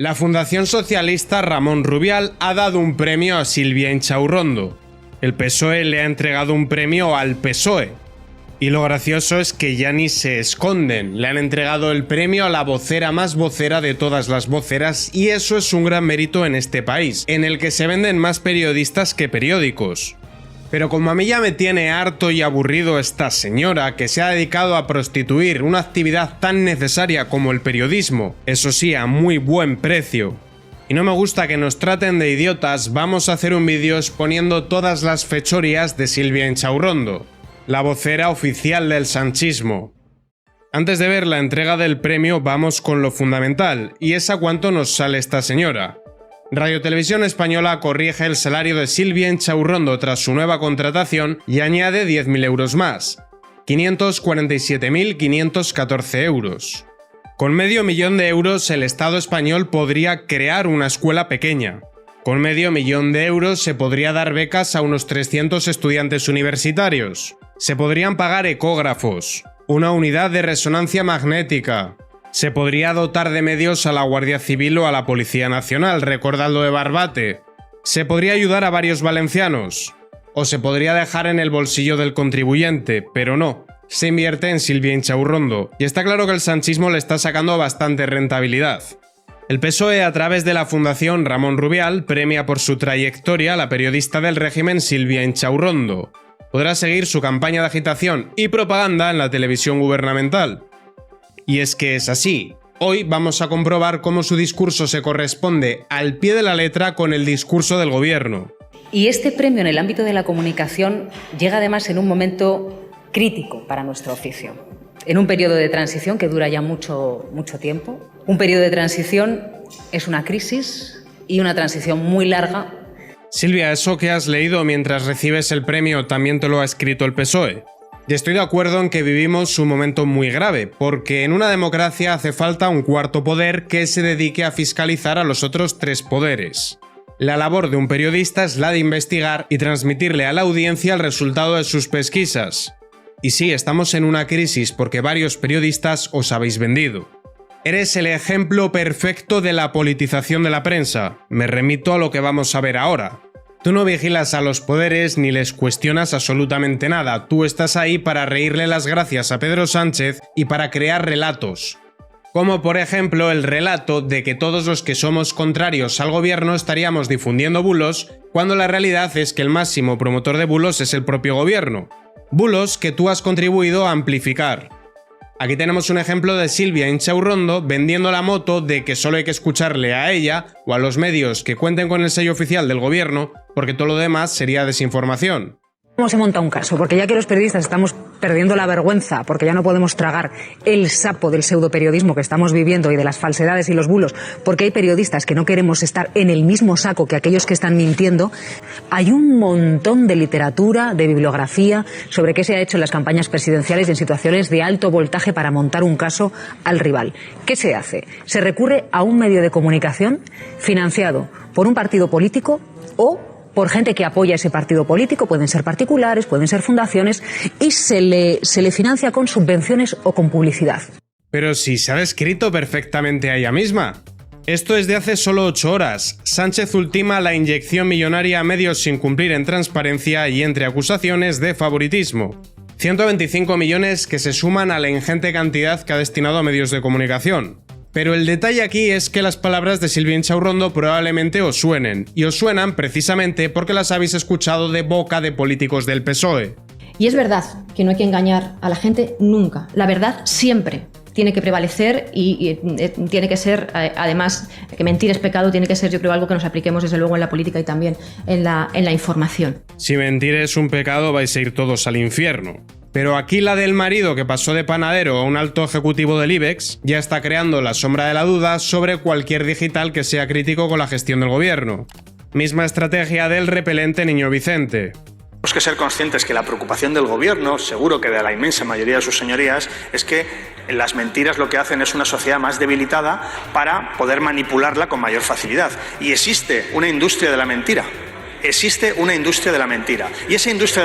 La Fundación Socialista Ramón Rubial ha dado un premio a Silvia Inchaurrondo. El PSOE le ha entregado un premio al PSOE. Y lo gracioso es que ya ni se esconden, le han entregado el premio a la vocera más vocera de todas las voceras, y eso es un gran mérito en este país, en el que se venden más periodistas que periódicos. Pero como a mí ya me tiene harto y aburrido esta señora que se ha dedicado a prostituir una actividad tan necesaria como el periodismo, eso sí, a muy buen precio, y no me gusta que nos traten de idiotas, vamos a hacer un vídeo exponiendo todas las fechorías de Silvia Inchaurrondo, la vocera oficial del sanchismo. Antes de ver la entrega del premio vamos con lo fundamental, y es a cuánto nos sale esta señora. Radio Televisión Española corrige el salario de Silvia Inchaurrondo tras su nueva contratación y añade 10.000 euros más, 547.514 euros. Con medio millón de euros el Estado español podría crear una escuela pequeña. Con medio millón de euros se podría dar becas a unos 300 estudiantes universitarios. Se podrían pagar ecógrafos, una unidad de resonancia magnética. Se podría dotar de medios a la Guardia Civil o a la Policía Nacional, recordando de Barbate. Se podría ayudar a varios valencianos. O se podría dejar en el bolsillo del contribuyente, pero no. Se invierte en Silvia Inchaurrondo, y está claro que el sanchismo le está sacando bastante rentabilidad. El PSOE, a través de la Fundación Ramón Rubial, premia por su trayectoria a la periodista del régimen Silvia Inchaurrondo. Podrá seguir su campaña de agitación y propaganda en la televisión gubernamental. Y es que es así. Hoy vamos a comprobar cómo su discurso se corresponde al pie de la letra con el discurso del gobierno. Y este premio en el ámbito de la comunicación llega además en un momento crítico para nuestro oficio. En un periodo de transición que dura ya mucho tiempo. Un periodo de transición es una crisis y una transición muy larga. Silvia, eso que has leído mientras recibes el premio también te lo ha escrito el PSOE. Y estoy de acuerdo en que vivimos un momento muy grave, porque en una democracia hace falta un cuarto poder que se dedique a fiscalizar a los otros tres poderes. La labor de un periodista es la de investigar y transmitirle a la audiencia el resultado de sus pesquisas. Y sí, estamos en una crisis porque varios periodistas os habéis vendido. Eres el ejemplo perfecto de la politización de la prensa. Me remito a lo que vamos a ver ahora. Tú no vigilas a los poderes ni les cuestionas absolutamente nada, tú estás ahí para reírle las gracias a Pedro Sánchez y para crear relatos. Como por ejemplo el relato de que todos los que somos contrarios al gobierno estaríamos difundiendo bulos, cuando la realidad es que el máximo promotor de bulos es el propio gobierno. Bulos que tú has contribuido a amplificar. Aquí tenemos un ejemplo de Silvia Inchaurrondo vendiendo la moto de que solo hay que escucharle a ella o a los medios que cuenten con el sello oficial del gobierno, porque todo lo demás sería desinformación. ¿Cómo se monta un caso? Porque ya que los periodistas estamos perdiendo la vergüenza, porque ya no podemos tragar el sapo del pseudoperiodismo que estamos viviendo y de las falsedades y los bulos, porque hay periodistas que no queremos estar en el mismo saco que aquellos que están mintiendo, hay un montón de literatura, de bibliografía sobre qué se ha hecho en las campañas presidenciales y en situaciones de alto voltaje para montar un caso al rival. ¿Qué se hace? Se recurre a un medio de comunicación financiado por un partido político o por gente que apoya ese partido político, pueden ser particulares, pueden ser fundaciones, y se le financia con subvenciones o con publicidad. Pero si se ha descrito perfectamente a ella misma. Esto es de hace solo 8 horas. Sánchez ultima la inyección millonaria a medios sin cumplir en transparencia y entre acusaciones de favoritismo. 125 millones que se suman a la ingente cantidad que ha destinado a medios de comunicación. Pero el detalle aquí es que las palabras de Silvia Inchaurrondo probablemente os suenen, y os suenan precisamente porque las habéis escuchado de boca de políticos del PSOE. Y es verdad que no hay que engañar a la gente nunca. La verdad siempre tiene que prevalecer y tiene que ser, además, que mentir es pecado, tiene que ser, yo creo, algo que nos apliquemos desde luego en la política y también en la información. Si mentir es un pecado, vais a ir todos al infierno. Pero aquí la del marido que pasó de panadero a un alto ejecutivo del IBEX ya está creando la sombra de la duda sobre cualquier digital que sea crítico con la gestión del gobierno. Misma estrategia del repelente Niño Vicente. Tenemos que ser conscientes que la preocupación del gobierno, seguro que de la inmensa mayoría de sus señorías, es que las mentiras lo que hacen es una sociedad más debilitada para poder manipularla con mayor facilidad. Y existe una industria de la mentira. Existe una industria de la mentira. Y esa industria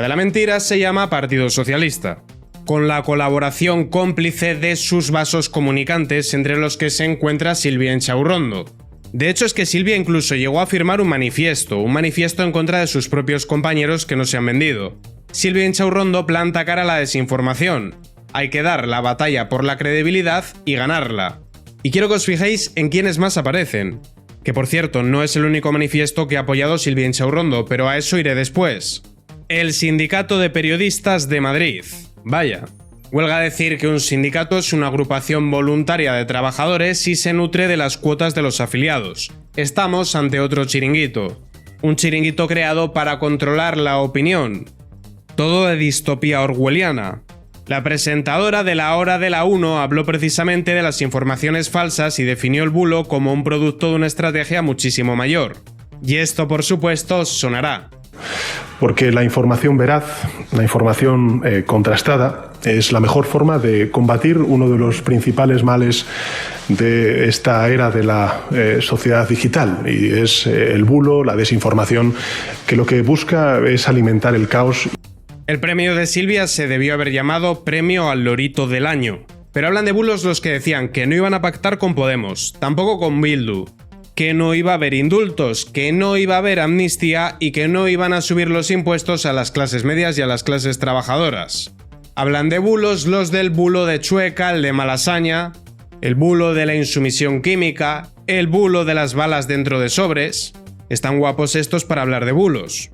de la mentira se llama Partido Socialista. con la colaboración cómplice de sus vasos comunicantes, entre los que se encuentra Silvia Inchaurrondo. De hecho, es que Silvia incluso llegó a firmar un manifiesto en contra de sus propios compañeros que no se han vendido. Silvia Inchaurrondo planta cara a la desinformación. Hay que dar la batalla por la credibilidad y ganarla. Y quiero que os fijéis en quiénes más aparecen. Que por cierto, no es el único manifiesto que ha apoyado Silvia Inchaurrondo, pero a eso iré después. El Sindicato de Periodistas de Madrid. Vaya. Huelga decir que un sindicato es una agrupación voluntaria de trabajadores y se nutre de las cuotas de los afiliados. Estamos ante otro chiringuito. Un chiringuito creado para controlar la opinión. Todo de distopía orwelliana. La presentadora de La Hora de la 1 habló precisamente de las informaciones falsas y definió el bulo como un producto de una estrategia muchísimo mayor. Y esto, por supuesto, sonará. Porque la información veraz, la información contrastada, es la mejor forma de combatir uno de los principales males de esta era de la sociedad digital, y es el bulo, la desinformación, que lo que busca es alimentar el caos. El premio de Silvia se debió haber llamado Premio al Lorito del Año. Pero hablan de bulos los que decían que no iban a pactar con Podemos, tampoco con Bildu, que no iba a haber indultos, que no iba a haber amnistía y que no iban a subir los impuestos a las clases medias y a las clases trabajadoras. Hablan de bulos los del bulo de Chueca, el de Malasaña, el bulo de la insumisión química, el bulo de las balas dentro de sobres. Están guapos estos para hablar de bulos.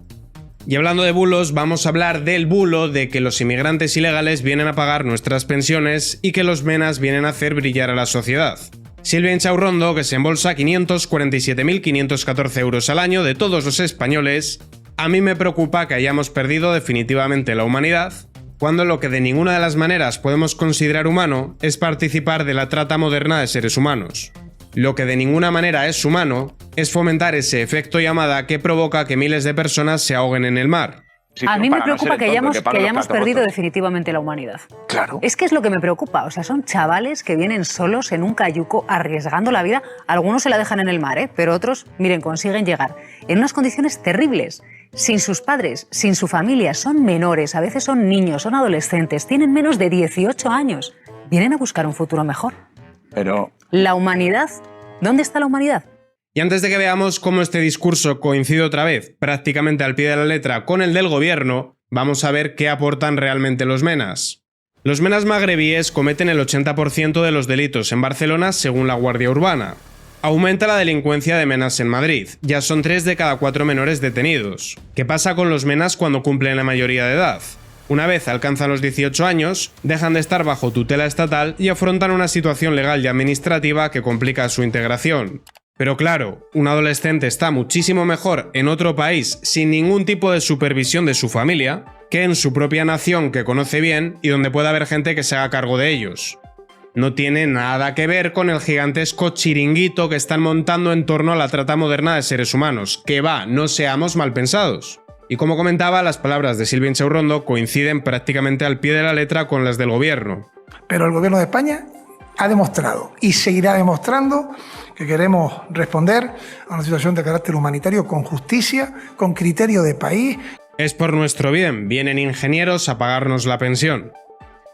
Y hablando de bulos, vamos a hablar del bulo de que los inmigrantes ilegales vienen a pagar nuestras pensiones y que los menas vienen a hacer brillar a la sociedad. Silvia Inchaurrondo, que se embolsa 547.514 euros al año de todos los españoles. A mí me preocupa que hayamos perdido definitivamente la humanidad, cuando lo que de ninguna de las maneras podemos considerar humano es participar de la trata moderna de seres humanos. Lo que de ninguna manera es humano es fomentar ese efecto llamada que provoca que miles de personas se ahoguen en el mar. A mí me preocupa que hayamos perdido definitivamente la humanidad. Claro. Es que es lo que me preocupa. O sea, son chavales que vienen solos en un cayuco arriesgando la vida. Algunos se la dejan en el mar, pero otros, miren, consiguen llegar en unas condiciones terribles. Sin sus padres, sin su familia, son menores, a veces son niños, son adolescentes, tienen menos de 18 años. Vienen a buscar un futuro mejor. Pero... ¿La humanidad? ¿Dónde está la humanidad? Y antes de que veamos cómo este discurso coincide otra vez, prácticamente al pie de la letra, con el del gobierno, vamos a ver qué aportan realmente los menas. Los menas magrebíes cometen el 80% de los delitos en Barcelona según la Guardia Urbana. Aumenta la delincuencia de menas en Madrid, ya son 3 de cada 4 menores detenidos. ¿Qué pasa con los menas cuando cumplen la mayoría de edad? Una vez alcanzan los 18 años, dejan de estar bajo tutela estatal y afrontan una situación legal y administrativa que complica su integración. Pero claro, un adolescente está muchísimo mejor en otro país sin ningún tipo de supervisión de su familia que en su propia nación que conoce bien y donde puede haber gente que se haga cargo de ellos. No tiene nada que ver con el gigantesco chiringuito que están montando en torno a la trata moderna de seres humanos. Que va, no seamos mal pensados. Y como comentaba, las palabras de Silvia Inchaurrondo coinciden prácticamente al pie de la letra con las del gobierno. Pero el gobierno de España ha demostrado y seguirá demostrando que queremos responder a una situación de carácter humanitario con justicia, con criterio de país. Es por nuestro bien, vienen ingenieros a pagarnos la pensión.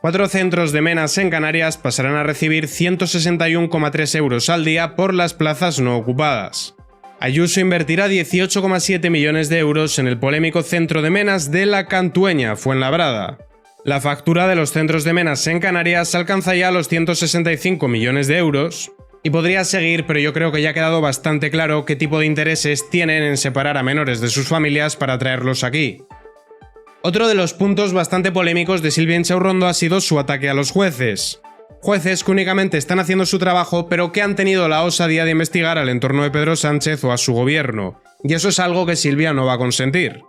4 centros de menas en Canarias pasarán a recibir 161,3 euros al día por las plazas no ocupadas. Ayuso invertirá 18,7 millones de euros en el polémico centro de menas de La Cantueña, Fuenlabrada. La factura de los centros de menas en Canarias alcanza ya los 165 millones de euros. Y podría seguir, pero yo creo que ya ha quedado bastante claro qué tipo de intereses tienen en separar a menores de sus familias para traerlos aquí. Otro de los puntos bastante polémicos de Silvia Inchaurrondo ha sido su ataque a los jueces. Jueces que únicamente están haciendo su trabajo, pero que han tenido la osadía de investigar al entorno de Pedro Sánchez o a su gobierno. Y eso es algo que Silvia no va a consentir.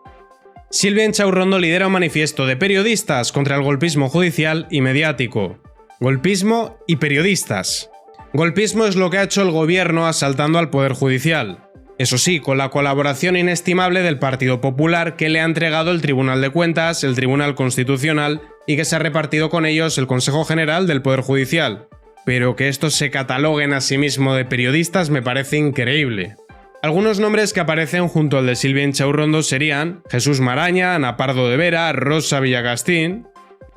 Silvia Inchaurrondo lidera un manifiesto de periodistas contra el golpismo judicial y mediático. Golpismo y periodistas. Golpismo es lo que ha hecho el gobierno asaltando al Poder Judicial. Eso sí, con la colaboración inestimable del Partido Popular que le ha entregado el Tribunal de Cuentas, el Tribunal Constitucional y que se ha repartido con ellos el Consejo General del Poder Judicial. Pero que estos se cataloguen a sí mismo de periodistas me parece increíble. Algunos nombres que aparecen junto al de Silvia Inchaurrondo serían Jesús Maraña, Ana Pardo de Vera, Rosa Villagastín.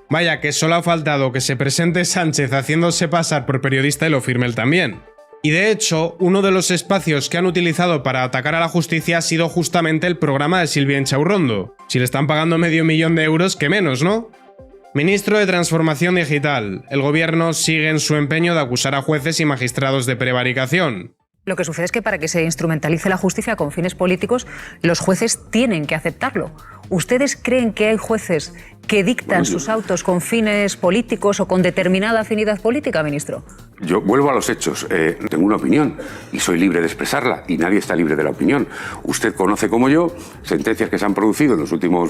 Vaya, que solo ha faltado que se presente Sánchez haciéndose pasar por periodista y lo firme él también. Y de hecho, uno de los espacios que han utilizado para atacar a la justicia ha sido justamente el programa de Silvia Inchaurrondo. Si le están pagando €500.000, que menos, ¿no? Ministro de Transformación Digital. El gobierno sigue en su empeño de acusar a jueces y magistrados de prevaricación. Lo que sucede es que para que se instrumentalice la justicia con fines políticos, los jueces tienen que aceptarlo. ¿Ustedes creen que hay jueces que dictan sus autos con fines políticos o con determinada afinidad política, ministro? Yo vuelvo a los hechos. Tengo una opinión y soy libre de expresarla y nadie está libre de la opinión. Usted conoce como yo sentencias que se han producido en los últimos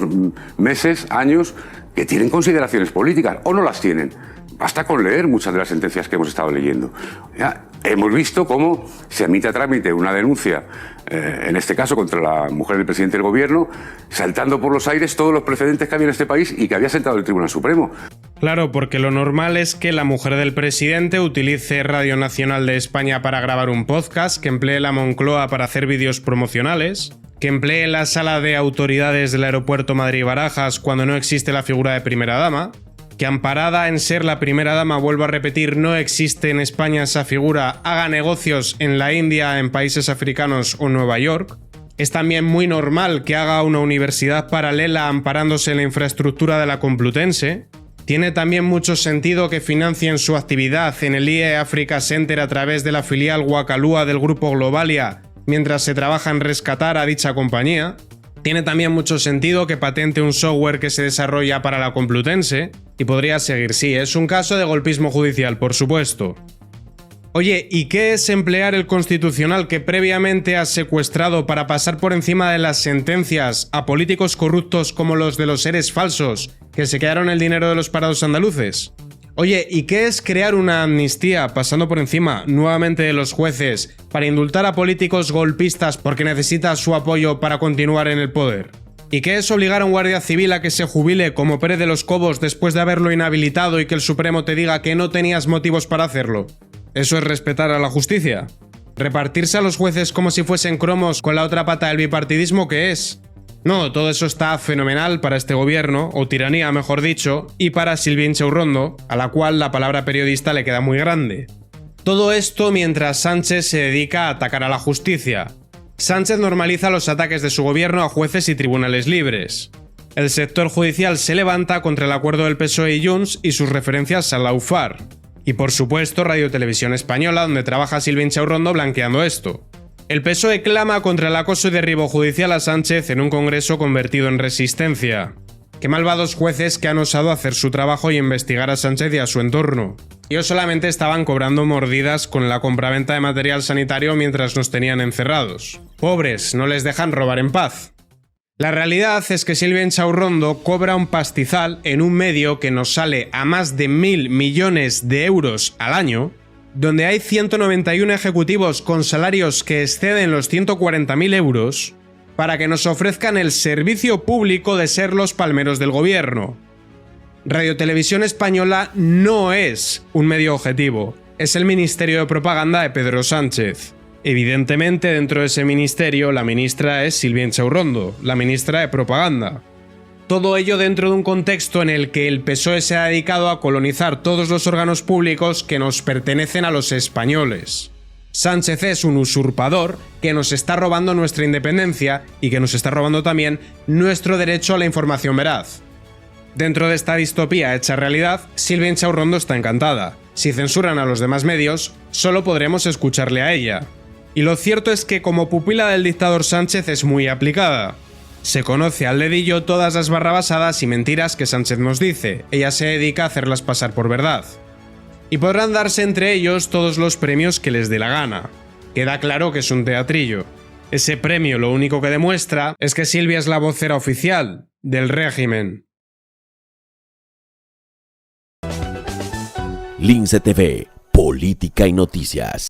meses, años, que tienen consideraciones políticas o no las tienen. Basta con leer muchas de las sentencias que hemos estado leyendo. Ya, hemos visto cómo se emite a trámite una denuncia, en este caso contra la mujer del presidente del gobierno, saltando por los aires todos los precedentes que había en este país y que había sentado el Tribunal Supremo. Claro, porque lo normal es que la mujer del presidente utilice Radio Nacional de España para grabar un podcast, que emplee la Moncloa para hacer vídeos promocionales, que emplee la sala de autoridades del aeropuerto Madrid-Barajas cuando no existe la figura de primera dama, que amparada en ser la primera dama, vuelvo a repetir, no existe en España esa figura, haga negocios en la India, en países africanos o Nueva York. Es también muy normal que haga una universidad paralela amparándose en la infraestructura de la Complutense. Tiene también mucho sentido que financien su actividad en el IE Africa Center a través de la filial Wakalua del grupo Globalia, mientras se trabaja en rescatar a dicha compañía. Tiene también mucho sentido que patente un software que se desarrolla para la Complutense, y podría seguir, sí, es un caso de golpismo judicial, por supuesto. Oye, ¿y qué es emplear el Constitucional que previamente has secuestrado para pasar por encima de las sentencias a políticos corruptos como los de los EREs falsos, que se quedaron el dinero de los parados andaluces? Oye, ¿y qué es crear una amnistía pasando por encima nuevamente de los jueces para indultar a políticos golpistas porque necesita su apoyo para continuar en el poder? ¿Y qué es obligar a un guardia civil a que se jubile como Pérez de los Cobos después de haberlo inhabilitado y que el Supremo te diga que no tenías motivos para hacerlo? ¿Eso es respetar a la justicia? ¿Repartirse a los jueces como si fuesen cromos con la otra pata del bipartidismo que es? No, todo eso está fenomenal para este gobierno, o tiranía mejor dicho, y para Silvia Inchaurrondo, a la cual la palabra periodista le queda muy grande. Todo esto mientras Sánchez se dedica a atacar a la justicia. Sánchez normaliza los ataques de su gobierno a jueces y tribunales libres. El sector judicial se levanta contra el acuerdo del PSOE y Junts y sus referencias al lawfare. Y por supuesto Radio Televisión Española, donde trabaja Silvia Inchaurrondo blanqueando esto. El PSOE clama contra el acoso y derribo judicial a Sánchez en un congreso convertido en resistencia. Qué malvados jueces que han osado hacer su trabajo y investigar a Sánchez y a su entorno. Ellos solamente estaban cobrando mordidas con la compraventa de material sanitario mientras nos tenían encerrados. Pobres, no les dejan robar en paz. La realidad es que Silvia Inchaurrondo cobra un pastizal en un medio que nos sale a más de 1.000 millones de euros al año, donde hay 191 ejecutivos con salarios que exceden los 140.000 euros, para que nos ofrezcan el servicio público de ser los palmeros del gobierno. Radio Televisión Española no es un medio objetivo, es el Ministerio de Propaganda de Pedro Sánchez. Evidentemente, dentro de ese ministerio, la ministra es Silvia Inchaurrondo, la ministra de Propaganda. Todo ello dentro de un contexto en el que el PSOE se ha dedicado a colonizar todos los órganos públicos que nos pertenecen a los españoles. Sánchez es un usurpador que nos está robando nuestra independencia y que nos está robando también nuestro derecho a la información veraz. Dentro de esta distopía hecha realidad, Silvia Inchaurrondo está encantada. Si censuran a los demás medios, solo podremos escucharle a ella. Y lo cierto es que como pupila del dictador Sánchez es muy aplicada. Se conoce al dedillo todas las barrabasadas y mentiras que Sánchez nos dice, ella se dedica a hacerlas pasar por verdad. Y podrán darse entre ellos todos los premios que les dé la gana. Queda claro que es un teatrillo. Ese premio lo único que demuestra es que Silvia es la vocera oficial del régimen. Lince TV, Política y Noticias.